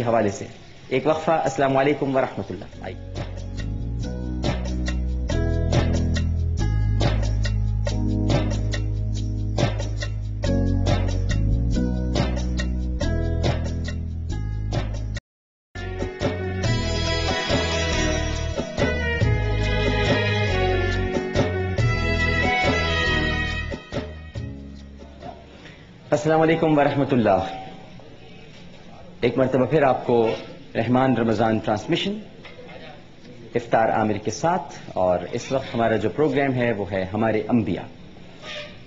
کے حوالے سے ایک وقفہ. السلام علیکم ورحمۃ اللہ. السلام علیکم ورحمۃ اللہ. ایک مرتبہ پھر آپ کو رحمان رمضان ٹرانسمیشن افطار عامر کے ساتھ، اور اس وقت ہمارا جو پروگرام ہے وہ ہے ہمارے انبیاء.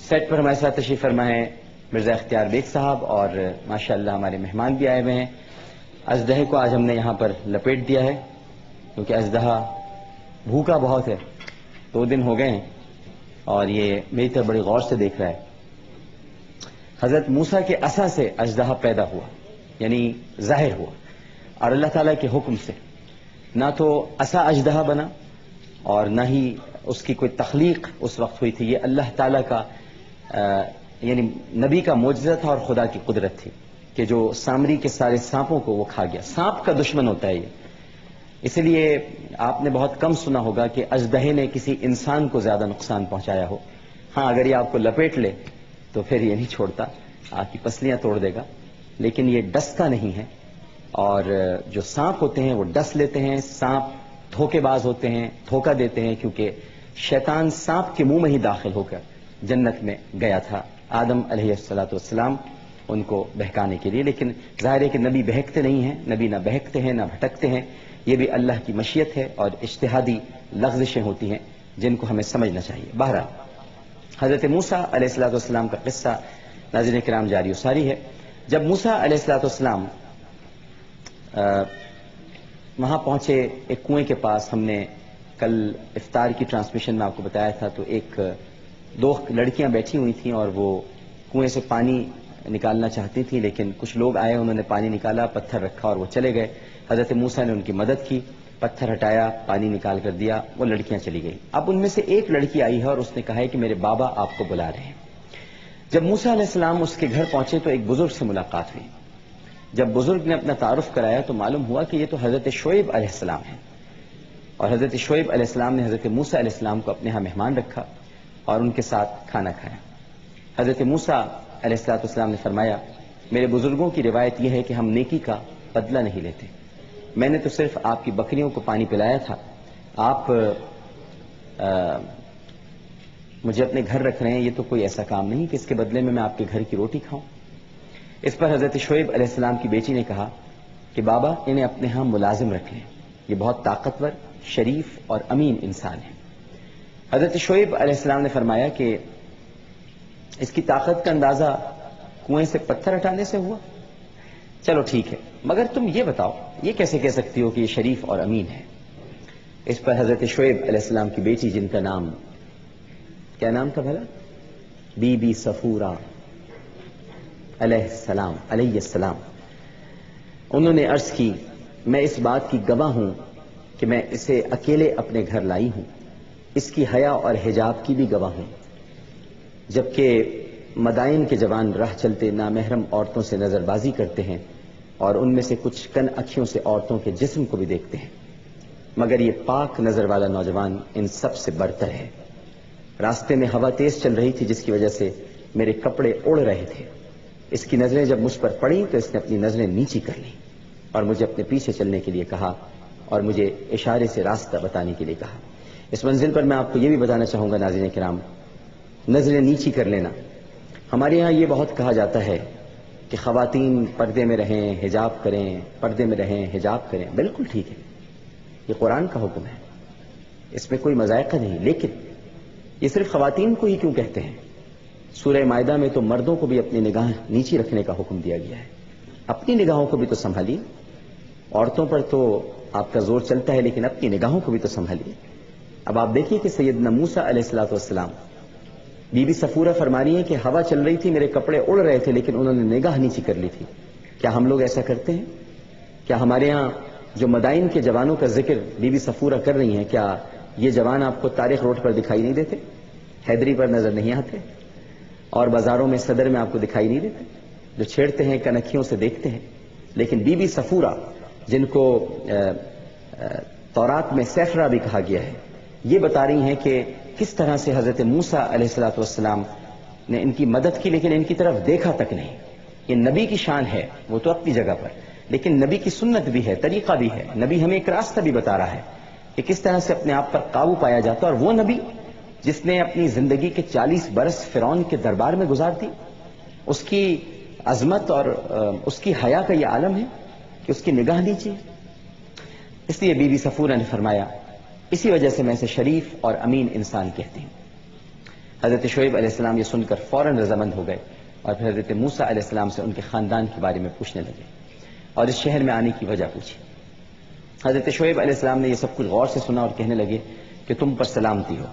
سیٹ پر ہمارے ساتھ تشریف فرما ہے مرزا اختیار بیگ صاحب، اور ماشاءاللہ ہمارے مہمان بھی آئے ہوئے ہیں. اژدہے کو آج ہم نے یہاں پر لپیٹ دیا ہے کیونکہ اژدہا بھوکا بہت ہے، 2 دن ہو گئے ہیں اور یہ میری طرف بڑی غور سے دیکھ رہا ہے. حضرت موسیٰ کے عصا سے اژدہا پیدا ہوا، یعنی ظاہر ہوا، اور اللہ تعالیٰ کے حکم سے. نہ تو عصا اژدہا بنا اور نہ ہی اس کی کوئی تخلیق اس وقت ہوئی تھی. یہ اللہ تعالیٰ کا یعنی نبی کا معجزہ تھا اور خدا کی قدرت تھی کہ جو سامری کے سارے سانپوں کو وہ کھا گیا. سانپ کا دشمن ہوتا ہے یہ. اسی لیے آپ نے بہت کم سنا ہوگا کہ اژدہے نے کسی انسان کو زیادہ نقصان پہنچایا ہو. ہاں اگر یہ آپ کو لپیٹ لے تو پھر یہ نہیں چھوڑتا، آپ کی پسلیاں توڑ دے گا، لیکن یہ ڈستا نہیں ہے. اور جو سانپ ہوتے ہیں وہ ڈس لیتے ہیں. سانپ دھوکے باز ہوتے ہیں، دھوکہ دیتے ہیں، کیونکہ شیطان سانپ کے منہ میں ہی داخل ہو کر جنت میں گیا تھا آدم علیہ السلام ان کو بہکانے کے لیے. لیکن ظاہر ہے کہ نبی بہکتے نہیں ہیں، نبی نہ بہکتے ہیں نہ بھٹکتے ہیں. یہ بھی اللہ کی مشیت ہے اور اجتہادی لغزشیں ہوتی ہیں جن کو ہمیں سمجھنا چاہیے. بہرحال حضرت موسیٰ علیہ السلام کا قصہ ناظرین کرام جاری و ساری ہے. جب موسیٰ علیہ السلام وہاں پہنچے ایک کنویں کے پاس، ہم نے کل افطار کی ٹرانسمیشن میں آپ کو بتایا تھا، تو 2 لڑکیاں بیٹھی ہوئی تھیں اور وہ کنویں سے پانی نکالنا چاہتی تھیں، لیکن کچھ لوگ آئے، انہوں نے پانی نکالا، پتھر رکھا اور وہ چلے گئے. حضرت موسیٰ نے ان کی مدد کی، پتھر ہٹایا، پانی نکال کر دیا، وہ لڑکیاں چلی گئی. اب ان میں سے ایک لڑکی آئی ہے اور اس نے کہا ہے کہ میرے بابا آپ کو بلا رہے ہیں. جب موسیٰ علیہ السلام اس کے گھر پہنچے تو ایک بزرگ سے ملاقات ہوئی. جب بزرگ نے اپنا تعارف کرایا تو معلوم ہوا کہ یہ تو حضرت شعیب علیہ السلام ہیں، اور حضرت شعیب علیہ السلام نے حضرت موسیٰ علیہ السلام کو اپنے ہاں مہمان رکھا اور ان کے ساتھ کھانا کھایا. حضرت موسیٰ علیہ السلام نے فرمایا میرے بزرگوں کی روایت یہ ہے کہ ہم نیکی کا بدلہ نہیں لیتے. میں نے تو صرف آپ کی بکریوں کو پانی پلایا تھا، آپ مجھے اپنے گھر رکھ رہے ہیں، یہ تو کوئی ایسا کام نہیں کہ اس کے بدلے میں آپ کے گھر کی روٹی کھاؤں. اس پر حضرت شعیب علیہ السلام کی بیٹی نے کہا کہ بابا انہیں اپنے ہاں ملازم رکھ لیں، یہ بہت طاقتور، شریف اور امین انسان ہے. حضرت شعیب علیہ السلام نے فرمایا کہ اس کی طاقت کا اندازہ کنویں سے پتھر ہٹانے سے ہوا. چلو ٹھیک ہے، مگر تم یہ بتاؤ یہ کیسے کہہ سکتی ہو کہ یہ شریف اور امین ہے؟ اس پر حضرت شعیب علیہ السلام کی بیٹی، جن کا نام کیا نام تھا بھلا؟ بی بی صفورہ علیہ السلام، انہوں نے عرض کی میں اس بات کی گواہ ہوں کہ میں اسے اکیلے اپنے گھر لائی ہوں، اس کی حیا اور حجاب کی بھی گواہ ہوں. جبکہ مدائن کے جوان راہ چلتے نامحرم عورتوں سے نظر بازی کرتے ہیں اور ان میں سے کچھ کن اکھیوں سے عورتوں کے جسم کو بھی دیکھتے ہیں، مگر یہ پاک نظر والا نوجوان ان سب سے برتر ہے. راستے میں ہوا تیز چل رہی تھی جس کی وجہ سے میرے کپڑے اڑ رہے تھے. اس کی نظریں جب مجھ پر پڑیں تو اس نے اپنی نظریں نیچی کر لیں اور مجھے اپنے پیچھے چلنے کے لیے کہا اور مجھے اشارے سے راستہ بتانے کے لیے کہا. اس منزل پر میں آپ کو یہ بھی بتانا چاہوں گا ناظرین کرام، نظریں نیچی کر لینا، ہمارے ہاں یہ بہت کہا جاتا ہے کہ خواتین پردے میں رہیں، حجاب کریں، پردے میں رہیں، حجاب کریں. بالکل ٹھیک ہے، یہ قرآن کا حکم ہے، اس میں کوئی مذائقہ نہیں. لیکن یہ صرف خواتین کو ہی کیوں کہتے ہیں؟ سورہ مائدہ میں تو مردوں کو بھی اپنی نگاہ نیچی رکھنے کا حکم دیا گیا ہے. اپنی نگاہوں کو بھی تو سنبھالیے. عورتوں پر تو آپ کا زور چلتا ہے لیکن اپنی نگاہوں کو بھی تو سنبھالیے. اب آپ دیکھیے کہ سیدنا موسیٰ علیہ السلام، بی بی صفورہ فرما رہی ہیں کہ ہوا چل رہی تھی، میرے کپڑے اڑ رہے تھے، لیکن انہوں نے نگاہ نیچی کر لی تھی. کیا ہم لوگ ایسا کرتے ہیں؟ کیا ہمارے ہاں جو مدائن کے جوانوں کا ذکر بی بی صفورہ کر رہی ہیں، کیا یہ جوان آپ کو تاریخ روڈ پر دکھائی نہیں دیتے؟ حیدری پر نظر نہیں آتے؟ اور بازاروں میں، صدر میں آپ کو دکھائی نہیں دیتے؟ جو چھیڑتے ہیں کنکھیوں سے دیکھتے ہیں. لیکن بی بی صفورہ جن کو تورات میں سیفرا بھی کہا گیا ہے، یہ بتا رہی ہیں کہ کس طرح سے حضرت موسیٰ علیہ الصلوۃ والسلام نے ان کی مدد کی، لیکن ان کی طرف دیکھا تک نہیں۔ یہ نبی کی شان ہے، وہ تو اپنی جگہ پر، لیکن نبی کی سنت بھی ہے، طریقہ بھی ہے۔ نبی ہمیں ایک راستہ بھی بتا رہا ہے کہ کس طرح سے اپنے آپ پر قابو پایا جاتا ہے، اور وہ نبی جس نے اپنی زندگی کے 40 برس فرعون کے دربار میں گزار دی، اس کی عظمت اور اس کی حیا کا یہ عالم ہے کہ اس کی نگاہ نیچے۔ اس لیے بی بی صفورہ نے فرمایا، اسی وجہ سے میں اسے شریف اور امین انسان کہتی ہوں۔ حضرت شعیب علیہ السلام یہ سن کر فوراً رضامند ہو گئے اور پھر حضرت موسیٰ علیہ السلام سے ان کے خاندان کے بارے میں پوچھنے لگے اور اس شہر میں آنے کی وجہ پوچھی۔ حضرت شعیب علیہ السلام نے یہ سب کچھ غور سے سنا اور کہنے لگے کہ تم پر سلامتی ہو،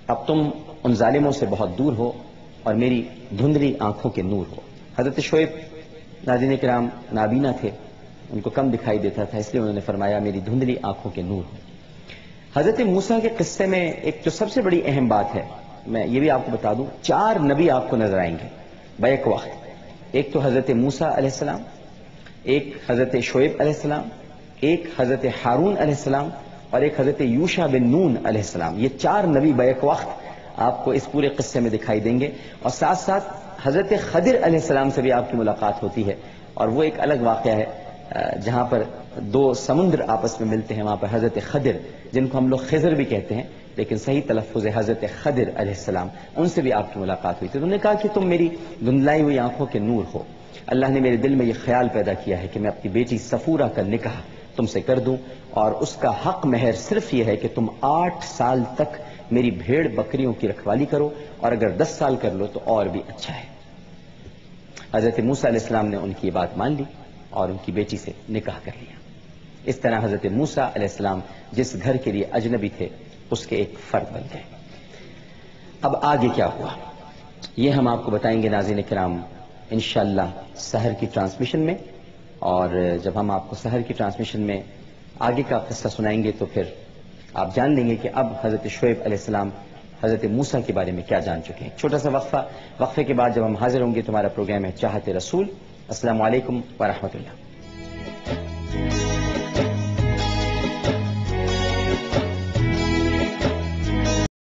اب تم ان ظالموں سے بہت دور ہو اور میری دھندلی آنکھوں کے نور ہو۔ حضرت شعیب ناظرین کرام نابینا تھے، ان کو کم دکھائی دیتا تھا، اس لیے انہوں نے فرمایا میری دھندلی آنکھوں کے نور ہو۔ حضرت موسیٰ کے قصے میں ایک جو سب سے بڑی اہم بات ہے، میں یہ بھی آپ کو بتا دوں، 4 نبی آپ کو نظر آئیں گے بیک وقت۔ ایک تو حضرت موسیٰ علیہ السلام، ایک حضرت شعیب علیہ السلام، ایک حضرت ہارون علیہ السلام اور ایک حضرت یوشع بن نون علیہ السلام۔ یہ 4 نبی بیک وقت آپ کو اس پورے قصے میں دکھائی دیں گے، اور ساتھ ساتھ حضرت خضر علیہ السلام سے بھی آپ کی ملاقات ہوتی ہے، اور وہ ایک الگ واقعہ ہے جہاں پر 2 سمندر آپس میں ملتے ہیں، وہاں پر حضرت خضر جن کو ہم لوگ خضر بھی کہتے ہیں لیکن صحیح تلفظ ہے حضرت خضر علیہ السلام، ان سے بھی آپ کی ملاقات ہوئی تھی۔ تو انہوں نے کہا کہ تم میری دھندلائی ہوئی آنکھوں کے نور ہو، اللہ نے میرے دل میں یہ خیال پیدا کیا ہے کہ میں اپنی بیٹی صفورہ کا نکاح تم سے کر دوں، اور اس کا حق مہر صرف یہ ہے کہ تم 8 سال تک میری بھیڑ بکریوں کی رکھوالی کرو، اور اگر 10 سال کر لو تو اور بھی اچھا ہے۔ حضرت موسیٰ علیہ السلام نے ان کی یہ بات مان لی اور ان کی بیٹی سے نکاح کر لیا۔ اس طرح حضرت موسیٰ علیہ السلام جس گھر کے لیے اجنبی تھے اس کے ایک فرد بن گئے۔ اب آگے کیا ہوا یہ ہم آپ کو بتائیں گے ناظرین کرام انشاءاللہ سحر کی ٹرانسمیشن میں، اور جب ہم آپ کو سحر کی ٹرانسمیشن میں آگے کا قصہ سنائیں گے تو پھر آپ جان لیں گے کہ اب حضرت شعیب علیہ السلام حضرت موسیٰ کے بارے میں کیا جان چکے ہیں۔ چھوٹا سا وقفے کے بعد جب ہم حاضر ہوں گے تو ہمارا پروگرام ہے چاہت رسول۔ السلام علیکم ورحمۃ اللہ۔